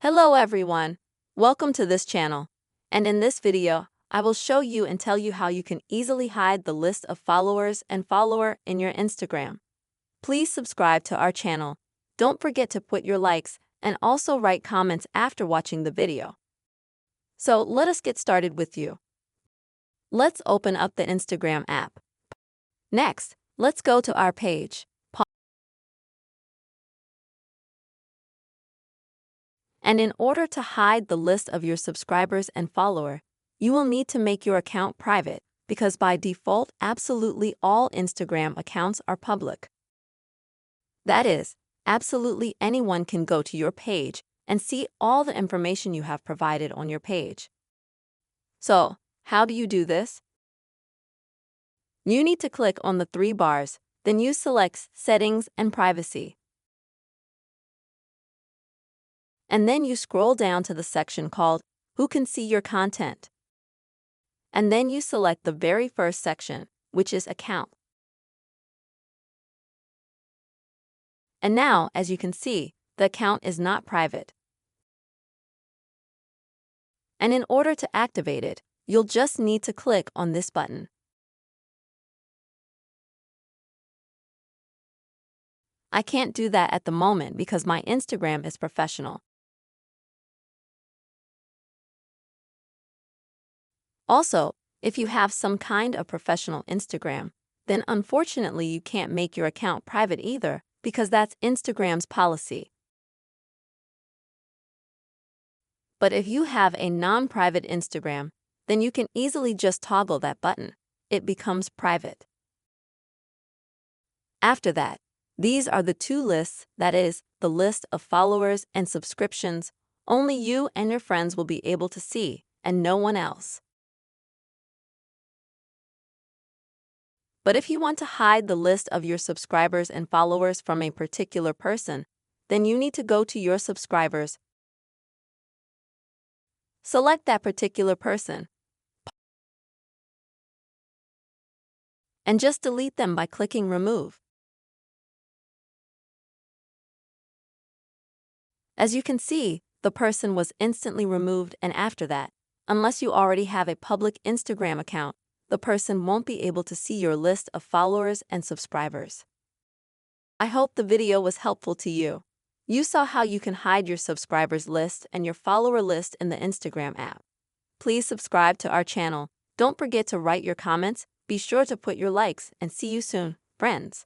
Hello everyone, welcome to this channel. And in this video, I will show you and tell you how you can easily hide the list of followers and follower in your Instagram. Please subscribe to our channel. Don't forget to put your likes and also write comments after watching the video. So let us get started with you. Let's open up the Instagram app. Next, let's go to our page. And in order to hide the list of your subscribers and follower, you will need to make your account private because by default, absolutely all Instagram accounts are public. That is, absolutely anyone can go to your page and see all the information you have provided on your page. So, how do you do this? You need to click on the three bars, then you select Settings and Privacy. And then you scroll down to the section called Who Can See Your Content? And then you select the very first section, which is Account. And now, as you can see, the account is not private. And in order to activate it, you'll just need to click on this button. I can't do that at the moment because my Instagram is professional. Also, if you have some kind of professional Instagram, then unfortunately you can't make your account private either because that's Instagram's policy. But if you have a non-private Instagram, then you can easily just toggle that button. It becomes private. After that, these are the two lists, that is, the list of followers and subscriptions. Only you and your friends will be able to see, and no one else. But if you want to hide the list of your subscribers and followers from a particular person, then you need to go to your subscribers. Select that particular person. And just delete them by clicking Remove. As you can see, the person was instantly removed, and after that, unless you already have a public Instagram account, the person won't be able to see your list of followers and subscribers. I hope the video was helpful to you. You saw how you can hide your subscribers list and your follower list in the Instagram app. Please subscribe to our channel. Don't forget to write your comments. Be sure to put your likes and see you soon, friends.